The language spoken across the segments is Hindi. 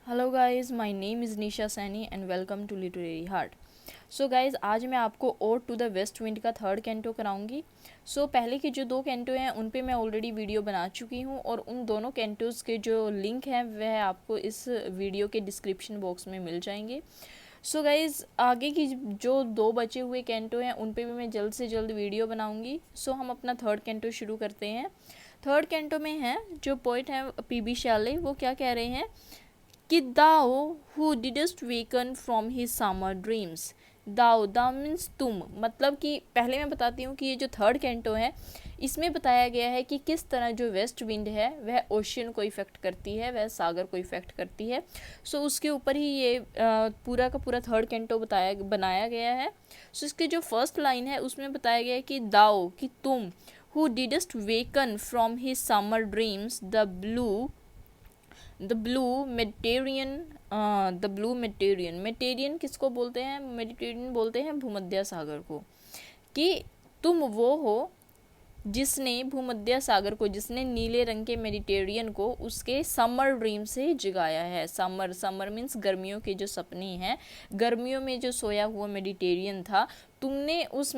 Hello guys, my name is Nisha Saini and welcome to literary heart. So guys, आज मैं आपको ode to the west wind का थर्ड कैंटो कराऊंगी। पहले के जो दो कैंटो हैं उन पे मैं ऑलरेडी वीडियो बना चुकी हूँ और उन दोनों कैंटोज़ के जो लिंक हैं वह आपको इस वीडियो के डिस्क्रिप्शन बॉक्स में मिल जाएंगे। गाइज़, आगे की जो दो बचे हुए कैंटो हैं उन पे भी मैं जल्द से जल्द वीडियो बनाऊंगी। हम अपना थर्ड कैंटो शुरू करते हैं। थर्ड कैंटो में है जो पोइट हैं पीबी शैले, वो क्या कह रहे हैं कि thou who didst waken from his summer dreams. Thou the means तुम, मतलब कि पहले मैं बताती हूँ कि ये जो थर्ड कैंटो है इसमें बताया गया है कि किस तरह जो वेस्ट विंड है वह ओशियन को इफ़ेक्ट करती है, वह सागर को इफ़ेक्ट करती है। उसके ऊपर ही ये पूरा का पूरा थर्ड कैंटो बनाया गया है। इसके जो फर्स्ट लाइन है उसमें बताया गया है कि दाओ, कि तुम, who didst waken from his summer dreams the blue Mediterranean किसको बोलते हैं? मेडिटेरियन बोलते हैं भूमध्य सागर को। कि तुम वो हो जिसने भूमध्य सागर को, जिसने नीले रंग के मेडिटेरियन को उसके समर ड्रीम से जगाया है। समर मीन्स गर्मियों के जो सपने हैं, गर्मियों में जो सोया हुआ मेडिटेरियन था, तुमने उस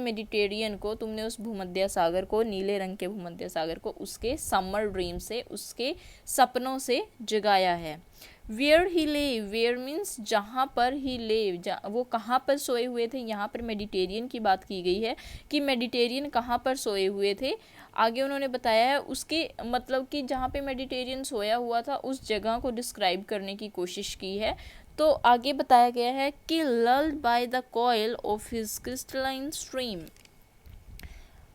भूमध्य सागर को, नीले रंग के भूमध्य सागर को उसके समर ड्रीम से, उसके सपनों से जगाया है। वेयर ही ले, वेयर मीन्स जहाँ पर ही ले, वो कहाँ पर सोए हुए थे। यहाँ पर मेडिटेरियन की बात की गई है कि मेडिटेरियन कहाँ पर सोए हुए थे। आगे उन्होंने बताया है उसके मतलब कि जहाँ पे मेडिटेरियन सोया हुआ था उस जगह को डिस्क्राइब करने की कोशिश की है। तो आगे बताया गया है कि lulled by the coil of his crystalline stream.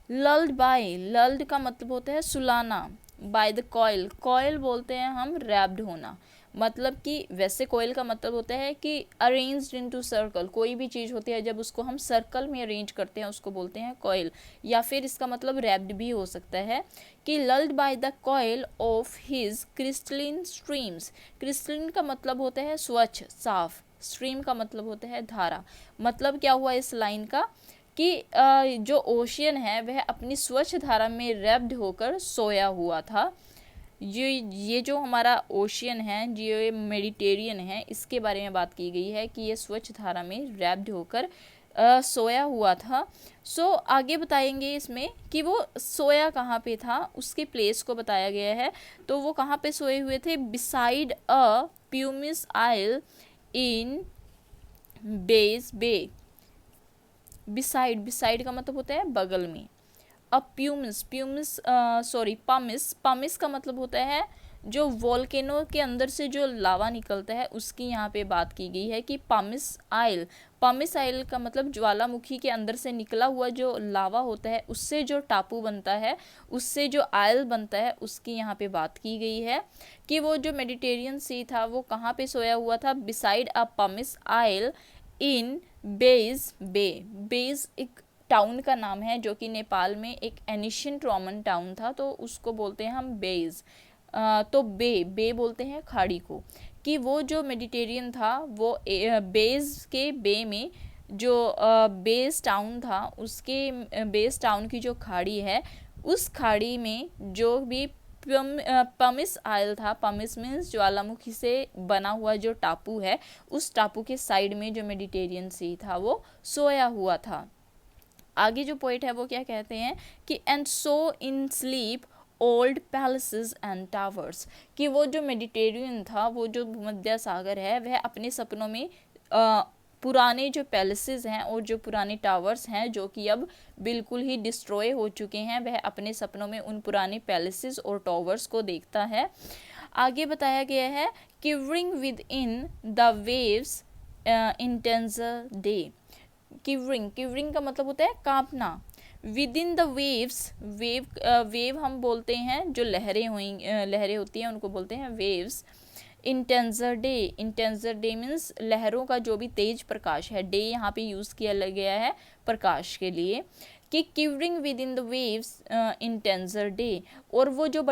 Lulled का मतलब होता है सुलाना। बाय द कॉयल बोलते हैं हम रैप्ड होना, मतलब कि वैसे कोयल का मतलब होता है कि अरेंज्ड इनटू सर्कल। कोई भी चीज़ होती है जब उसको हम सर्कल में अरेंज करते हैं उसको बोलते हैं कॉयल, या फिर इसका मतलब रैप्ड भी हो सकता है। कि lulled by the coil of his crystalline streams. Crystalline का मतलब होता है स्वच्छ, साफ। स्ट्रीम का मतलब होता है धारा। मतलब क्या हुआ इस लाइन का कि जो ओशियन है वह अपनी स्वच्छ धारा में रैप्ड होकर सोया हुआ था। ये जो हमारा ओशियन है, जो ये मेडिटेरियन है, इसके बारे में बात की गई है कि ये स्वच्छ धारा में रैप्ड होकर सोया हुआ था। आगे बताएंगे इसमें कि वो सोया कहाँ पे था, उसके प्लेस को बताया गया है। तो वो कहाँ पे सोए हुए थे? Beside a pumice isle in Baiae's bay. Beside का मतलब होता है बगल में। अब पामिस का मतलब होता है जो वोल्केनो के अंदर से जो लावा निकलता है उसकी यहाँ पे बात की गई है कि पामिस आइल का मतलब ज्वालामुखी के अंदर से निकला हुआ जो लावा होता है उससे जो टापू बनता है, उससे जो आयल बनता है, उसकी यहाँ पे बात की गई है। कि वो जो मेडिटेरियन सी था वो कहाँ पे सोया हुआ था? Beside a pumice isle in Baiae's एक टाउन का नाम है जो कि नेपाल में एक एनिशियंट रोमन टाउन था, तो उसको बोलते हैं हम बेज। तो बे बोलते हैं खाड़ी को। कि वो जो मेडिटेरियन था वो बेज के बे में जो बेस टाउन था, उसके बेस टाउन की जो खाड़ी है उस खाड़ी में जो भी पमिस आयल था, पमिस मीन्स ज्वालामुखी से बना हुआ जो टापू है, उस टापू के साइड में जो मेडिटेरियन सी था वो सोया हुआ था। आगे जो पोइट है वो क्या कहते हैं कि and so in sleep old palaces and towers. कि वो जो मेडिटेरियन था, वो जो भूमध्य सागर है, वह अपने सपनों में पुराने जो पैलेसेस हैं और जो पुराने टावर्स हैं जो कि अब बिल्कुल ही डिस्ट्रॉय हो चुके हैं, वह अपने सपनों में उन पुराने पैलेसेस और टावर्स को देखता है। आगे बताया गया है quivering within the waves intenser day. Quivering का मतलब होता है कांपना। Within the waves, wave हम बोलते हैं जो लहरें होती हैं उनको बोलते हैं वेव्स। इंटेंसर डे मीन्स लहरों का जो भी तेज प्रकाश है, डे यहाँ पे यूज़ किया गया है प्रकाश के लिए। कि quivering within the waves intenser day. और वो जो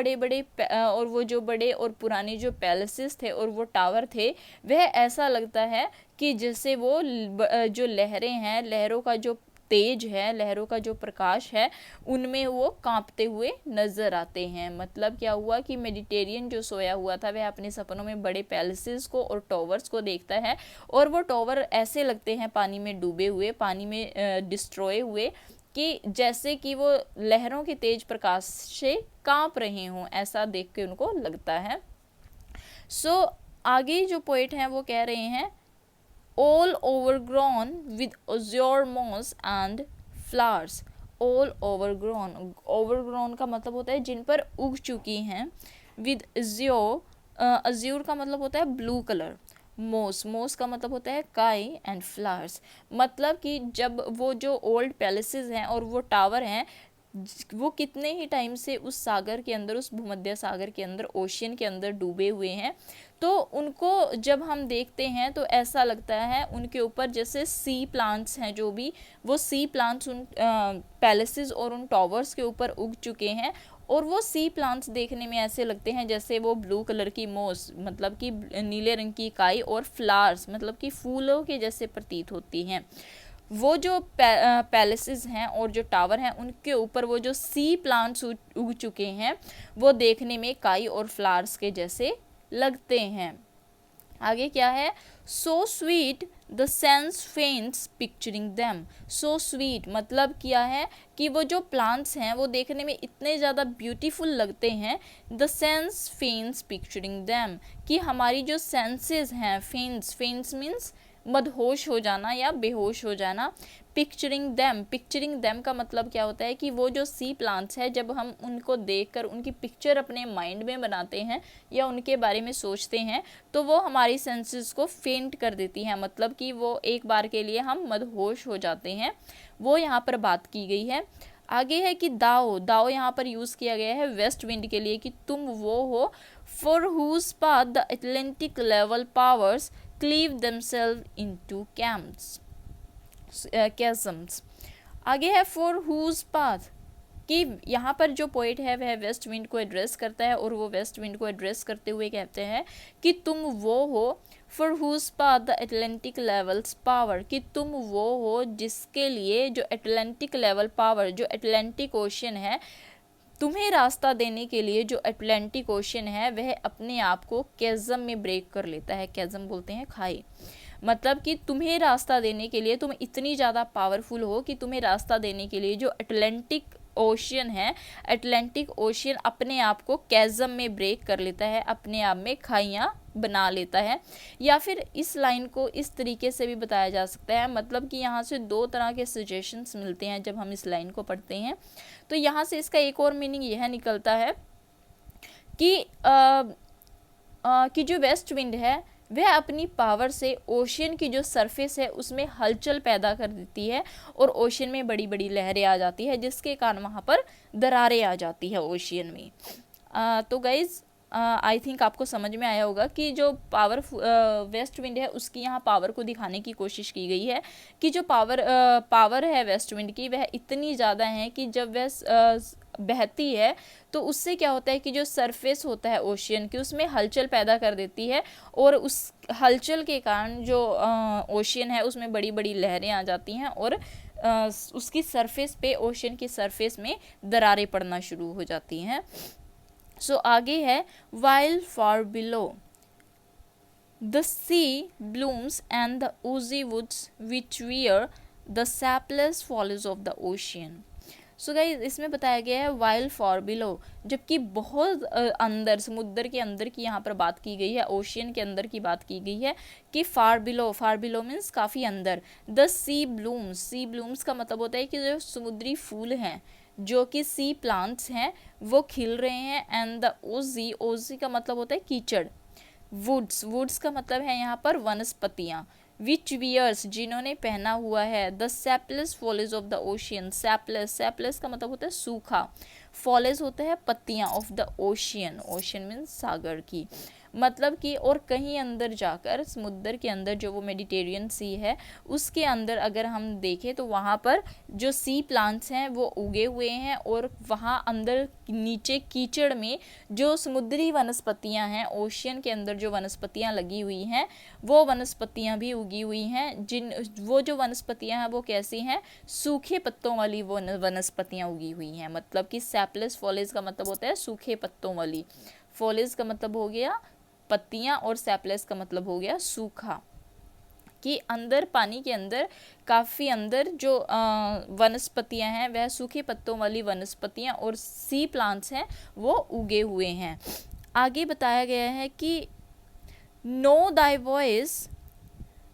बड़े और पुराने जो पैलेसेस थे और वो टावर थे, वह ऐसा लगता है कि जैसे वो जो लहरें हैं, लहरों का जो तेज है, लहरों का जो प्रकाश है, उनमें वो कांपते हुए नजर आते हैं। मतलब क्या हुआ कि मेडिटेरियन जो सोया हुआ था वह अपने सपनों में बड़े पैलेसेस को और टॉवर्स को देखता है, और वो टॉवर ऐसे लगते हैं पानी में डूबे हुए, पानी में डिस्ट्रॉय हुए, कि जैसे कि वो लहरों के तेज प्रकाश से कांप रहे हों, ऐसा देख के उनको लगता है। सो आगे जो पोइट हैं वो कह रहे हैं, all overgrown with azure moss and flowers। all overgrown, overgrown का मतलब होता है जिन पर उग चुकी हैं, with azure, azure का मतलब होता है ब्लू कलर, मोस, मोस का मतलब होता है काई, एंड फ्लावर्स मतलब कि जब वो जो ओल्ड पैलेसेस हैं और वो टावर हैं, वो कितने ही टाइम से उस सागर के अंदर, उस भूमध्य सागर के अंदर, ओशियन के अंदर डूबे हुए हैं, तो उनको जब हम देखते हैं तो ऐसा लगता है उनके ऊपर जैसे सी प्लांट्स हैं, जो भी वो सी प्लांट्स उन पैलेसेस और उन टावर्स के ऊपर उग चुके हैं, और वो सी प्लांट्स देखने में ऐसे लगते हैं जैसे वो ब्लू कलर की मोस मतलब कि नीले रंग की इकाई, और फ्लावर्स मतलब कि फूलों के जैसे प्रतीत होती हैं। वो जो पैलेसेस हैं और जो टावर हैं, उनके ऊपर वो जो सी प्लांट्स उग चुके हैं, वो देखने में काई और फ्लावर्स के जैसे लगते हैं। आगे क्या है, so sweet the sense फेंट्स picturing them. So sweet मतलब क्या है कि वो जो प्लांट्स हैं वो देखने में इतने ज़्यादा ब्यूटीफुल लगते हैं। द सेंस फेंट्स पिक्चरिंग देम, कि हमारी जो सेंसेस हैं, फेंट्स, फेंट्स मीन्स मदहोश हो जाना या बेहोश हो जाना। पिक्चरिंग दैम, पिक्चरिंग दैम का मतलब क्या होता है कि वो जो सी प्लांट्स है, जब हम उनको देखकर उनकी पिक्चर अपने माइंड में बनाते हैं या उनके बारे में सोचते हैं, तो वो हमारी सेंसेस को फेंट कर देती हैं, मतलब कि वो एक बार के लिए हम मदहोश हो जाते हैं। वो यहाँ पर बात की गई है। आगे है कि दाओ, दाओ यहाँ पर यूज़ किया गया है वेस्ट विंड के लिए, कि तुम वो हो for whose path the Atlantic level powers cleave themselves into chasms। आगे है फॉर हुज पाथ, कि यहाँ पर जो पोइट है वह वेस्ट विंड को एड्रेस करता है, और वो वेस्ट विंड को एड्रेस करते हुए कहते हैं कि तुम वो हो for whose path the Atlantic levels power, कि तुम वो हो जिसके लिए जो एटलांटिक लेवल पावर, जो एटलांटिक ओशन है, तुम्हें रास्ता देने के लिए जो अटलांटिक ओशन है वह अपने आप को कैज़म में ब्रेक कर लेता है। कैज़म बोलते हैं खाई, मतलब कि तुम्हें रास्ता देने के लिए तुम इतनी ज़्यादा पावरफुल हो कि तुम्हें रास्ता देने के लिए जो अटलांटिक ओशियन है, अटलांटिक ओशियन अपने आप को कैज़म में ब्रेक कर लेता है, अपने आप में खाइयाँ बना लेता है। या फिर इस लाइन को इस तरीके से भी बताया जा सकता है, मतलब कि यहाँ से दो तरह के सजेशंस मिलते हैं जब हम इस लाइन को पढ़ते हैं। तो यहाँ से इसका एक और मीनिंग यह निकलता है कि जो वेस्ट विंड है वह अपनी पावर से ओशियन की जो सरफेस है उसमें हलचल पैदा कर देती है, और ओशियन में बड़ी बड़ी लहरें आ जाती है, जिसके कारण वहाँ पर दरारें आ जाती है ओशियन में। तो गाइज आई थिंक आपको समझ में आया होगा कि जो वेस्ट विंड है उसकी यहाँ पावर को दिखाने की कोशिश की गई है, कि जो पावर है वेस्ट विंड की वह इतनी ज़्यादा है कि जब वह बहती है तो उससे क्या होता है कि जो सरफेस होता है ओशियन की उसमें हलचल पैदा कर देती है, और उस हलचल के कारण जो ओशियन है उसमें बड़ी बड़ी लहरें आ जाती हैं, और उसकी सरफेस पे, ओशियन की सरफेस में दरारें पड़ना शुरू हो जाती हैं। सो आगे है while far below the sea blooms and the oozy woods which wear the sapless foliage of the ocean। So guys इसमें बताया गया है while far below, जबकि बहुत अंदर, समुद्र के अंदर की यहाँ पर बात की गई है, ओशियन के अंदर की बात की गई है कि far below मीन्स काफ़ी अंदर। the sea blooms का मतलब होता है कि जो समुद्री फूल हैं, जो कि सी प्लांट्स हैं, वो खिल रहे हैं। एंड द ओजी का मतलब होता है कीचड़। वुड्स का मतलब है यहाँ पर वनस्पतियाँ। विच वियर्स जिन्होंने पहना हुआ है the sapless foliage of the ocean. Sapless का मतलब होता है सूखा, फॉलेज होता है पत्तियाँ, ऑफ द ओशियन मीन्स सागर की। मतलब कि और कहीं अंदर जाकर समुद्र के अंदर जो वो मेडिटेरियन सी है उसके अंदर अगर हम देखें तो वहाँ पर जो सी प्लांट्स हैं वो उगे हुए हैं, और वहाँ अंदर नीचे कीचड़ में जो समुद्री वनस्पतियाँ हैं, ओशियन के अंदर जो वनस्पतियाँ लगी हुई हैं वो वनस्पतियाँ भी उगी हुई हैं। वो जो वनस्पतियाँ हैं वो कैसी हैं, सूखे पत्तों वाली वो वनस्पतियाँ उगी हुई हैं। मतलब कि सैपलेस फॉलेज का मतलब होता है सूखे पत्तों वाली, फॉलेज का मतलब हो गया पत्तियाँ और सैपलेस का मतलब हो गया सूखा। कि अंदर पानी के अंदर काफ़ी अंदर जो वनस्पतियां हैं वह सूखे पत्तों वाली वनस्पतियां और सी प्लांट्स हैं वो उगे हुए हैं। आगे बताया गया है कि know thy voice,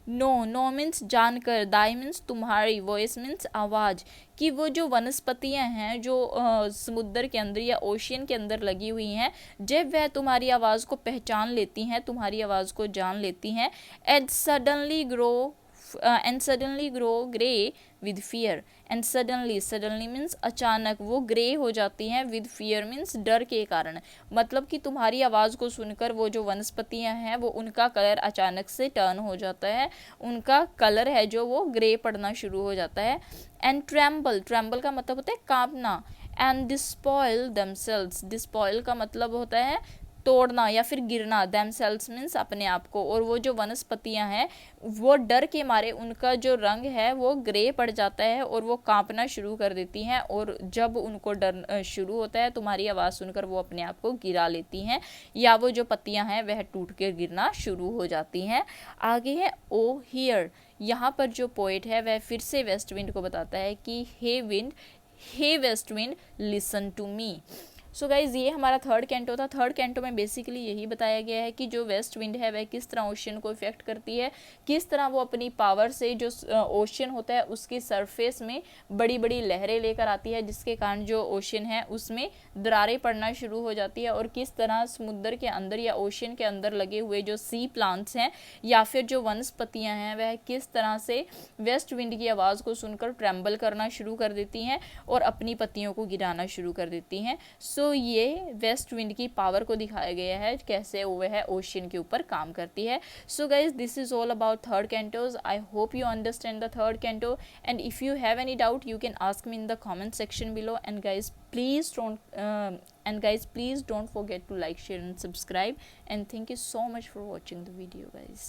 know means जानकर, दाई मीन्स तुम्हारी, वॉइस मीन्स आवाज़। कि वो जो वनस्पतियां हैं जो समुद्र के अंदर या ओशियन के अंदर लगी हुई हैं, जब वह तुम्हारी आवाज़ को पहचान लेती हैं, तुम्हारी आवाज़ को जान लेती हैं, and suddenly grow grey with fear. And suddenly means अचानक वो ग्रे हो जाती हैं, विद फियर मीन्स डर के कारण। मतलब कि तुम्हारी आवाज़ को सुनकर वो जो वनस्पतियां हैं वो उनका कलर अचानक से टर्न हो जाता है, उनका कलर है जो वो ग्रे पड़ना शुरू हो जाता है। एंड ट्रैम्बल का मतलब होता है कांपना। एंड डिस्पॉयल दमसेल्व्स, डिस्पॉयल का मतलब होता है तोड़ना या फिर गिरना, themselves मीन्स अपने आप को। और वो जो वनस्पतियां हैं वो डर के मारे उनका जो रंग है वो ग्रे पड़ जाता है और वो कांपना शुरू कर देती हैं, और जब उनको डर शुरू होता है तुम्हारी आवाज़ सुनकर वो अपने आप को गिरा लेती हैं, या वो जो पत्तियां हैं वह टूट कर गिरना शुरू हो जाती हैं। आगे है ओ हियर। यहाँ पर जो पोएट है वह फिर से वेस्ट विंड को बताता है कि हे west wind listen to me. So guys ये हमारा थर्ड कैंटो था। थर्ड कैंटो में बेसिकली यही बताया गया है कि जो वेस्ट विंड है वह किस तरह ओशियन को इफेक्ट करती है, किस तरह वो अपनी पावर से जो ओशियन होता है उसकी सरफेस में बड़ी बड़ी लहरें लेकर आती है, जिसके कारण जो ओशियन है उसमें दरारें पड़ना शुरू हो जाती है, और किस तरह समुद्र के अंदर या ओशियन के अंदर लगे हुए जो सी प्लांट्स हैं या फिर जो वनस्पतियां हैं वह किस तरह से वेस्ट विंड की आवाज़ को सुनकर ट्रैम्बल करना शुरू कर देती हैं और अपनी पत्तियों को गिराना शुरू कर देती हैं। सो ये वेस्ट विंड की पावर को दिखाया गया है, कैसे वह ओशियन के ऊपर काम करती है। So guys this is all about third cantos. I hope you understand the third canto, and if you have any doubt you can ask me in the comment section below. And guys please don't forget to like, share and subscribe, and thank you so much for watching the video guys.